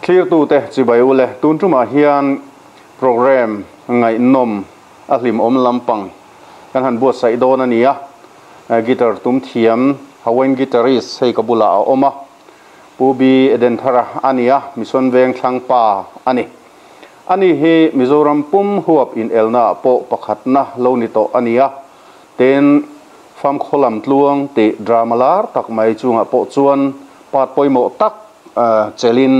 clear tu te chi bai ule tun tu ma hian program ngai nom a hlim om lampang kan han buat sai don ania guitar tum thiam hawen guitarist hei kabula a oma pubi eden thara ania mission veng thlang pa ani he Mizoram pum huap in elna po pakhatna lo ni to ania ten fam kholam tluang te dramalar tak mai chunga po chuan pat poimo tak chelin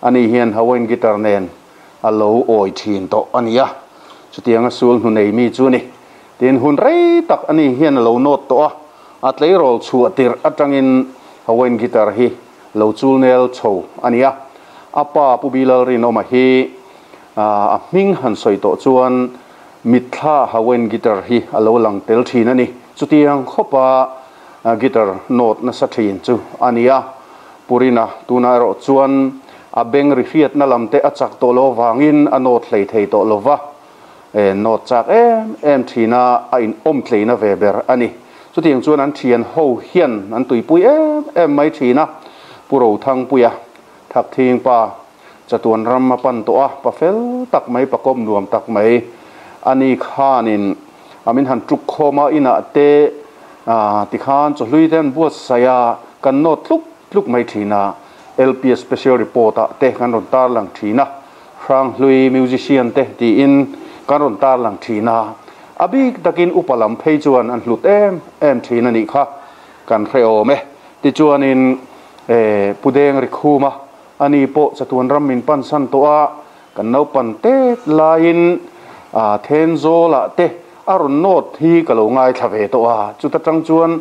ani hian hawen guitar nen alo oi thin to ania chutianga sul nu nei mi chu ni tin hun rei tak ani hian lo not to a atlei rol chu atir atangin hawen guitar hi lo chul nel chho ania apa pubilal rin oma hi a ming han soi to chuan mitha hawen guitar hi alo lang tel thin ani chutiang khopa guitar note na sa thin chu ania purina tuna ro chuan a beng rifiat na lamte achak to lo wangin a not hlei thei to lova not chak em thina a in om thleina veber ani chutiang chuan an thian ho hian an tuipui em mai thina puro thang puya thak thing pa chatuan ram ma pan to a pafel tak mai pakom nuam tak mai ani khanin amin han truk khoma ina te ti khan chu hlui den buat saya kan not tluk mai thina LP special report a te kan ron tar lang thina rang hlui musician te ti in kan ron tar lang thina abi takin upalam phei chuan an hlut em thina ni kha kan reo me ti chuan in pudeng rikhuma ani po chatuan ramin pan san to a kan no pan te lain then zola te aron not hi kalo ngai thave to a chuta tang chuan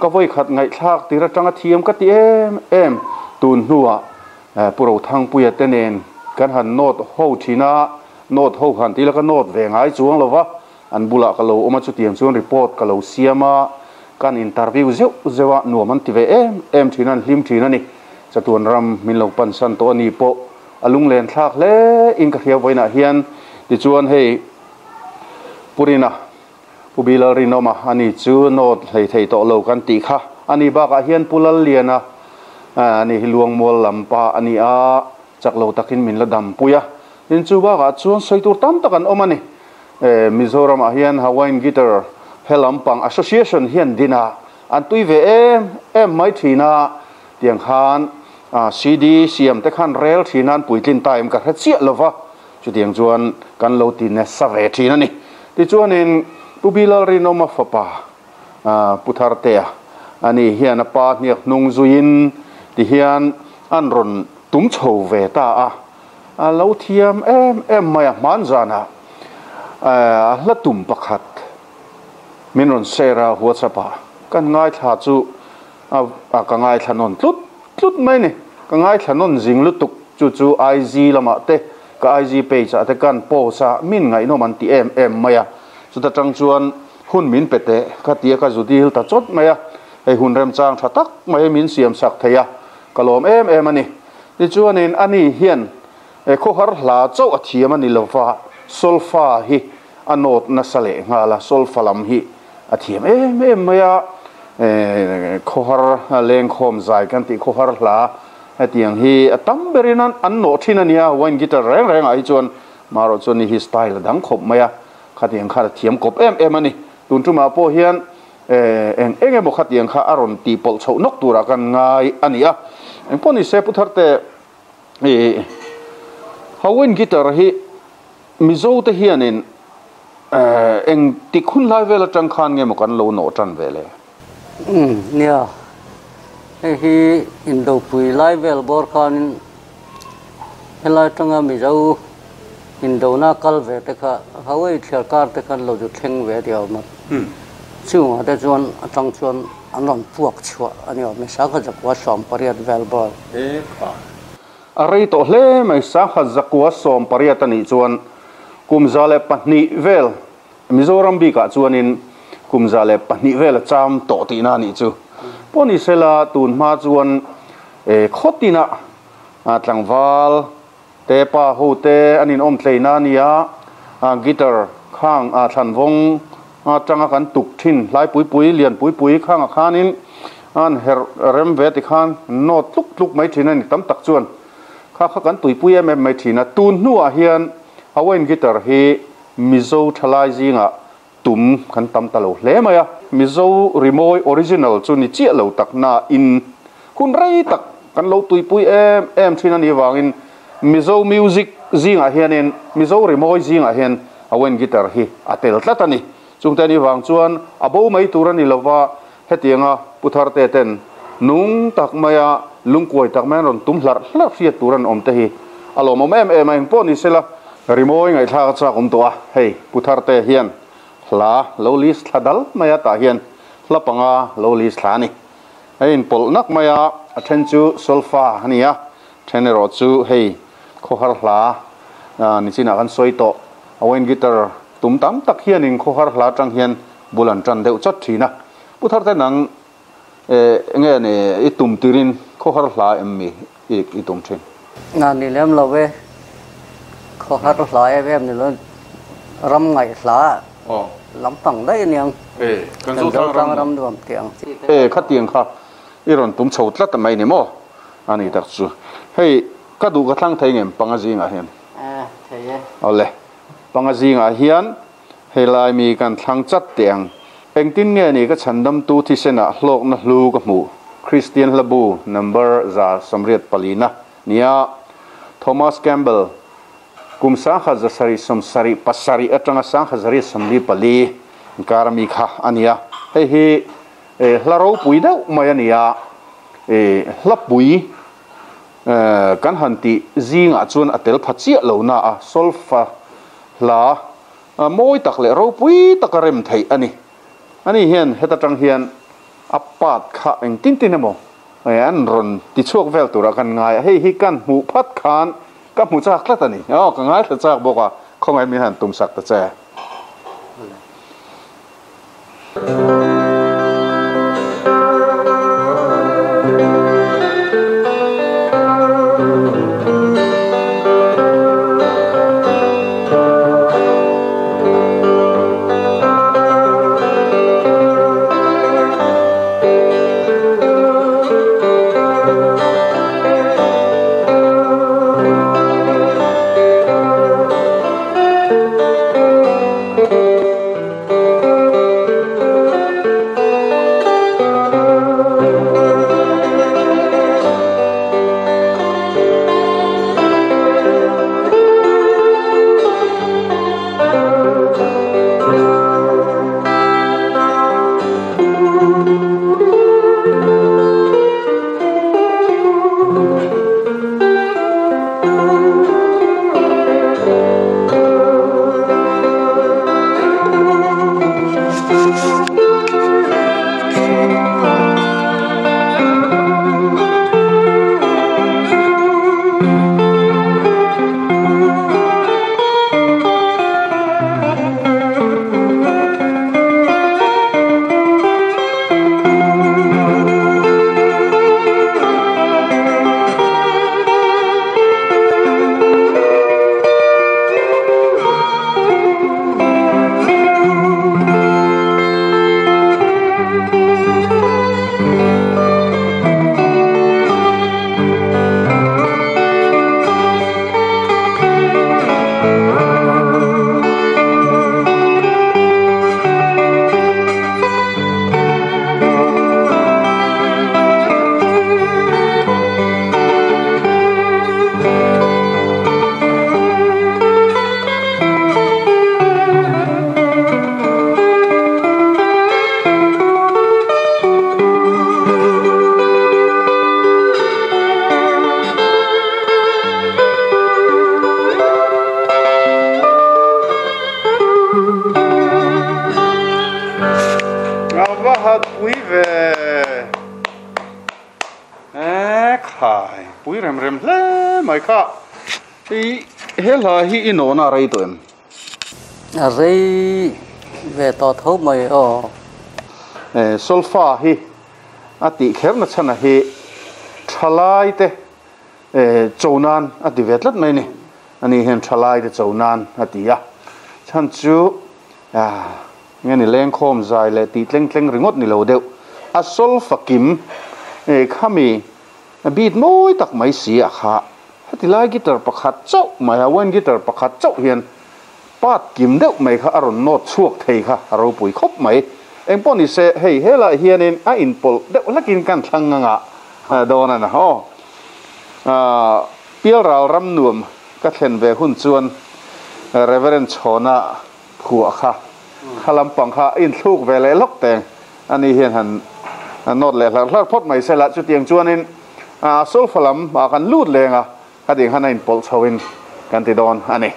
ka voi khat ngai thak tira tanga thiam ka ti em tun nuwa puro thang puya tenen kan han not ho thina not ho han ti la ka not ve ngai chuang lova an bula kalo oma chu tiam chuan report kalo siama kan interview zewa nuaman ti ve em thina hlim thina ni chatuan ram min lo pan san to ani po alung len thak le in ka hria voina hian ti chuan hei purina pubila rinoma ani chu not thei to lo kan ti kha ani ba ka hian pulal liana ani hiluang mol lampa ani a chaklo takin min la dam puya tin chu ba ka chuan soitur tam takan omani Mizoram a hian hawain guitar helampang association hian dina an tuive em mai thina tiang khan CD siam te khan rel thinan puitlin time ka hachia lova chu tiang chuan kan lo ti ne save thina ni ti chuan in pubilal rinoma fapa puthartea ani hian pa niak nung zuin ti hian an ron tum chho ve ta a lo thiam em maya man jana la tum pakhat min ron sera whatsapp kan ngai tha chu ka ngai thanon tlut mai ni ka ngai thanon jing lutuk chu IG lama te ka IG page ate kan po sa min ngai no man ti em maya chuta tang chuan hun min pete ka tia ka judil ta chot maya ei hun rem chang tha tak mai min siam sak theya kalom em ani ti chuan in ani hian kho har hla chau a thiam ani lova solfa hi anot na sale ngala solfalam hi a thiam em maya kho har leng khom zai kan ti kho har hla atiang hi atam berinan an no thinania wine guitar reng ai chuan maro choni hi style dang khop maya khatiang kha thiam kop em ani tun tuma po hian enge mo khatiang kha aron ti pol chho nok tura kan ngai ania en poni se putharte hawen guitar hi mizo te hianin eng tikhun lai vela tang khan nge mo kan lo no tan vele nia hi indo pui lai vel bor khan helai tanga mizo indo na kal ve te kha hawai thel kar te khan lo ju thleng ve diaw ma chung ate chuan atang chuan anon puak chua ani me sa kha jakwa som pariat vel bor arei to hle mai sa kha jakwa som pariat ani chuan kumzale pahni vel Mizoram bi ka chuan in kumzale pahni vel cham to ti na ni chu poni sela tun ma chuan khotina tlangwal te pa ho te anin om tleina nia guitar khang thanwong tanga kan tuk thin lai pui lian pui khang khanin an her rem ve ti khan no tluk mai thina ni tam tak chuan khá khá cắn tuổi pui em mai thina tun nuwa hian awen guitar hi mizo thalai zinga tum kan tam talo hle maya mizo rimoi original chu ni chia lo tak na in hun rei tak kan lo tui pui em thina ni wangin mizo music zinga hianin mizo rimoi zinga hian awen guitar hi atel tlatani chungtani wang chuan abo mai turani lova hetianga puthar te ten nung tak maya lungkoi tak man ron tum hlar hlar fiat turan om te hi alom em ang poni sela rimoi ngai thla cha om to a hei puthar te hian hla lolis thadal maya ta hian hlapanga lolis thlani ein pol nak maya athen chu solfa hania thenero chu hei khohar hla ni china kan soito awen guitar tum tam tak hian in khohar hla tang hian bulan tran deuh chat thina puthar te nang nge ne itum tirin khohar hla emmi itum thin nga ni lem lo ve khohar hla em ni lo ram ngai hla lam pang dai niang kan zo tang ram duam tiang kha tiang kha iron tum chho tlat mai ni mo ani tak chu hei ka du ka thlang thei ngem pangaji nga hian thei ole pangaji nga hian helai mi kan thlang chat tiang engtin nge ni ka chandam tu thi sena hlok na hlu ka mu Christian Labu number za samriat palina nia Thomas Campbell kumsa khazasari samsari pasari atanga sang khazari samli pali karami kha ania hei hi hlaro pui dau mai ania hlapui kan hanti zinga chuan atel phachia lo na a solfa la moi tak le ro pui takarem thei ani hian heta tang hian apat kha eng tin tin emo an ron ti chuak vel tura kan ngai hei hi kan mu phat khan ka mu chak tlat ani ka ngai tla chak boka khongai mi han tum sak ta che khai pui rem rem hle mai kha hi hela hi inona rai to em rei về to thấu mày solfa hi ati kherna chana hi thalai te chounan ati vetlat mai ni ani hen thalai te chounan ati ya chan chu ngani leng khom zai le ti tleng tleng ringot ni lo deu a solfa kim khami bit moi tak mai si a kha hati lai gitar pakhat chau mai hawen gitar pakhat chau hian pat kim deuh mai kha aron not chuak thei kha aro pui khop mai eng poni se hei hela hianin a in pol deuh lakin kan thlanga dona na ho pial ral ram nuam ka thlen ve hun chuan reverend chona phua kha khalam pang kha in thluk ve le lok teng ani hian han not le hlar phot mai se la chu tiang chuanin sol phalam ma kan lut lenga ka ding han in pol chawin kan ti don ani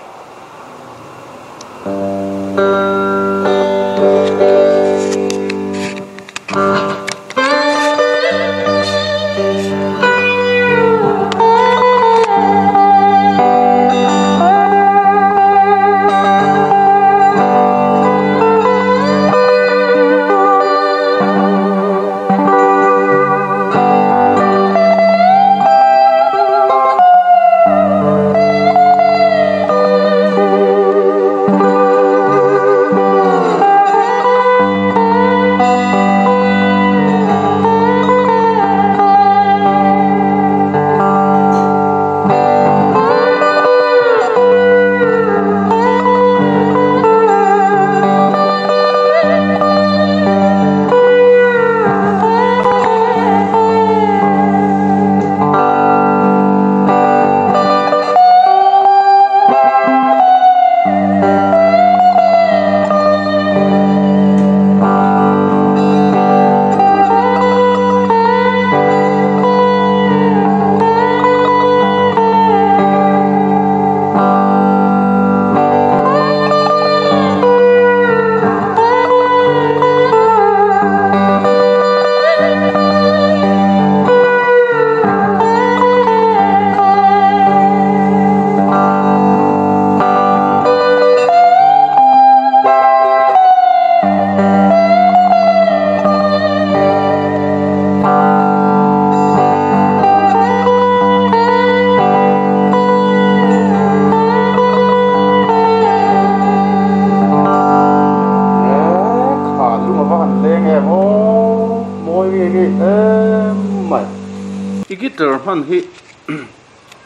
gitar han hi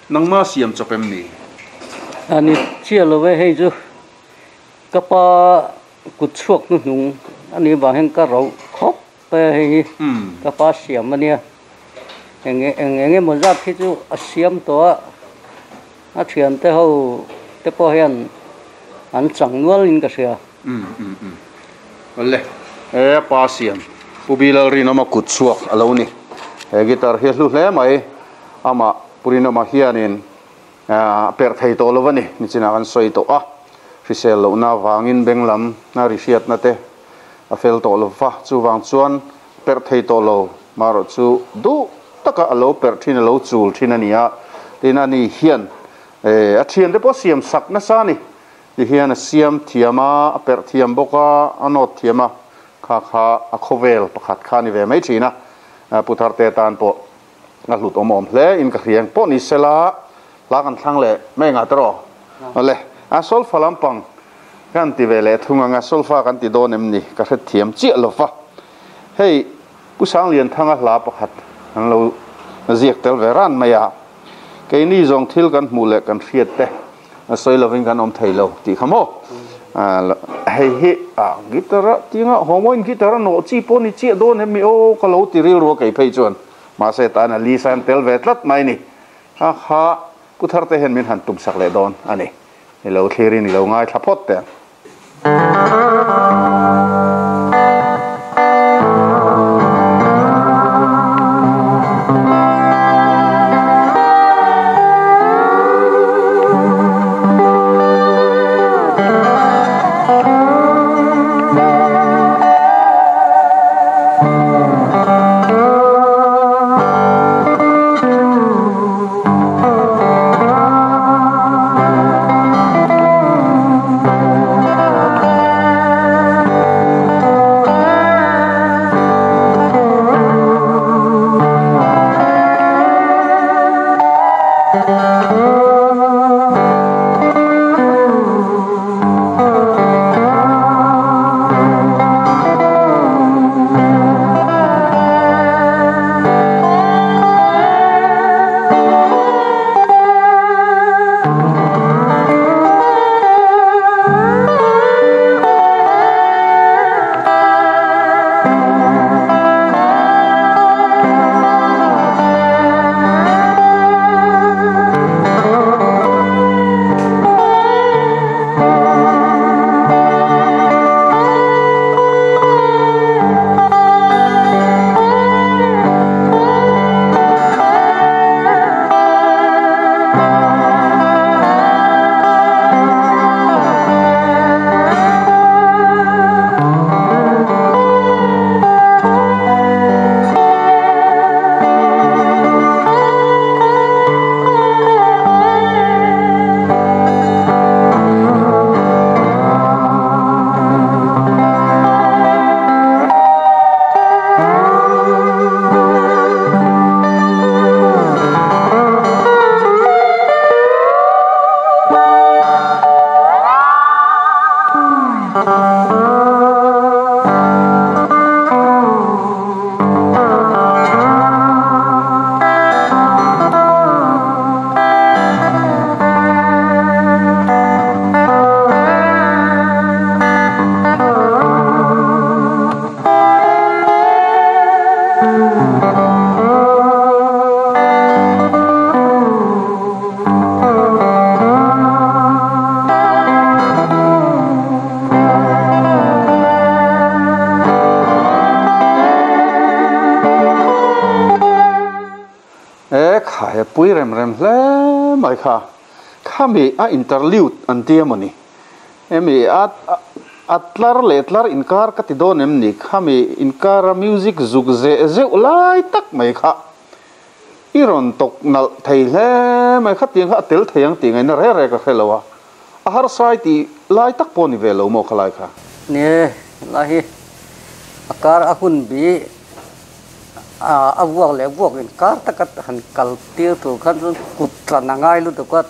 nangma siam chopem ni ani chia lo ve hei chu kapa kutchuak nu nung ani ba hen ka ro khop pe hei kapa siam ania enge mo za phi chu asiam to a thian te ho te po hian an chang nual in ka sia ole pa siam pubilal ri no ma kutchuak alo ni gitar hi hlu hle mai ama purino ma hianin per thei to lovani ni china kan soi to fisel lo na wangin benglam na risiat na te a fel to lo fa chu wang chuan per thei to lo maro chu du taka alo per thin lo chul thin ania tinani hian a thian de po siam sak na sa ni hian a siam thiama per thiam boka anot thiama kha a khovel pakhat khani ve mai thina puthar te tan po nga hlut om hle in ka riang po ni sela la kan thang le me nga tro le a sol phalam pang kan ti vele thunga nga sol fa kan ti don em ni ka khet thiam chi lo fa hei pusang lian thanga hla pakhat an lo ziek tel veran maya ke ni zong thil kan mu le kan riat te soi loving kan om thailo ti khamo hei hi gitara tinga homoin gitara no chi po ni chi don em mi o ka lo ti ril ro kai phei chuan ma se ta na li san tel ve tlat mai ni ha puthar te hen min han tum sak le don ani ni lo thleri ni lo ngai thapot te rem le mai kha khami a interlude an tia mani emi atlar letlar inkar ka ti don em ni khami inkara music zuk ze ulai tak mai kha iron tok nal thei le mai kha tiang kha tel theyang ti ngai na re ka khelawa a har sai ti lai tak poni velo mo khalai kha ne lahi akar akun bi abuak le buak in kar takat han kal tir tu khan kut tranangai lu to kwat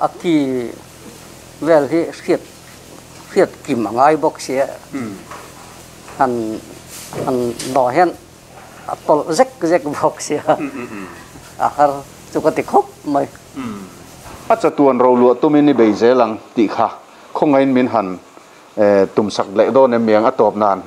aki vel hi khiat kim angai bok sia han no hen atol zek bok sia har chukati khop mai acha tuan ro lu tu min ni bei zelang ti kha khongain min han tum sak le do ne miang atop nan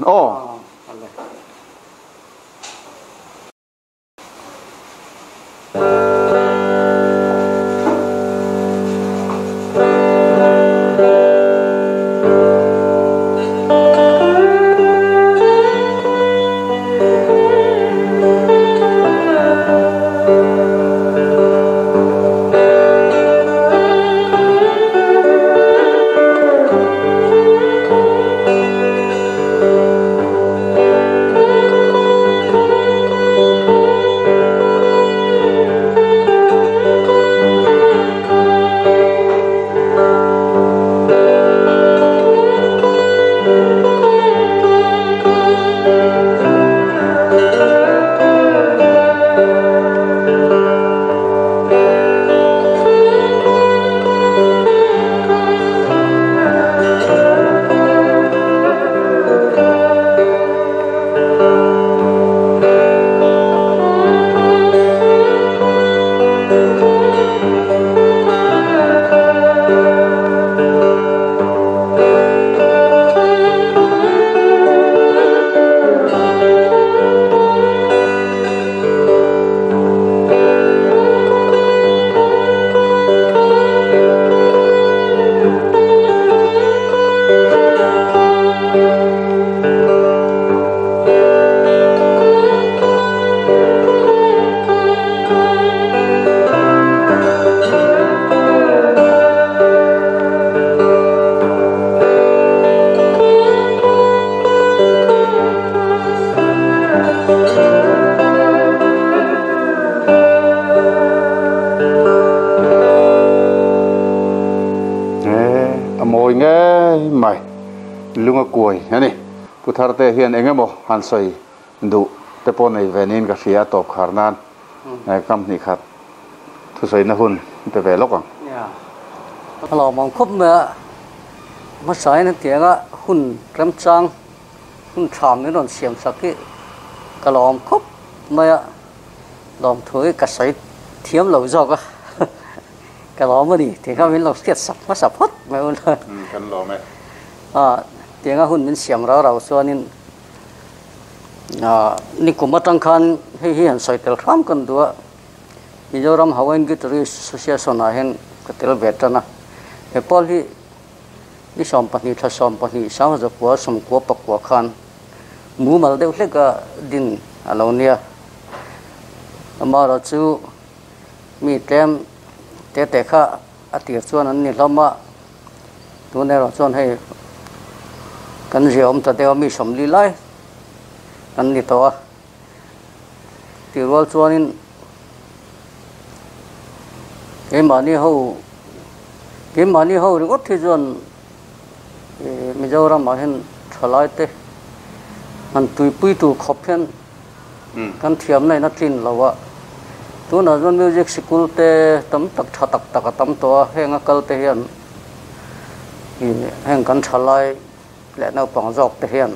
amoi nge mai lunga koi ani putharte hian engemo hansoi du te pon nei venin ka ria top kharnan kam ni khat thu sei na hun te ve lokang ya lo mong khop ma sai na tianga hun ram chang hun tham ni ron siam sakki ka lom khop ma lom thoi ka sai thiam lo zo ka cái đó mà đi thì các mình làm thiệt sập nó sập hết mấy ông ơi kan lo me tiếng các hun mình xiêm rau xua nên ni cũng mất trăng khan hay hiện soi tel ram cần đua bây giờ ram hawain cái tری association này hiện cái tel vẹt na cái paul hi đi xóm bát ni thà xóm bát ni sáng giờ qua xóm qua bạc qua khan mu mal đều lấy cái din alonia mà rồi chú mi tem te kha ati chuan an ni hloma tu ne ro chuan hei kan riom ta te mi som li lai kan ni to ti rol chuan in ke mani ho ri got thi chuan mizoram ma hen thalai te an tui pui tu khop hen kan thiam nei na tin lawa tu na zon music school te tam tak tha tak tam to henga kal te hian heng kan thalai le na pang jok te hian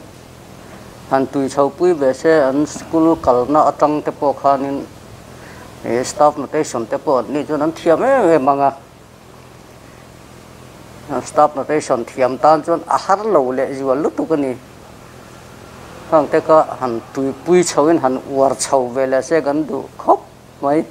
han tui chho pui ve se an school kal na atang te po khanin staff notation te po ni chon an thiam manga staff notation thiam tan chon a har lo le jiwal lu tu kani hang te ka han tui pui chhoin han war chho ve le se kan du khop mai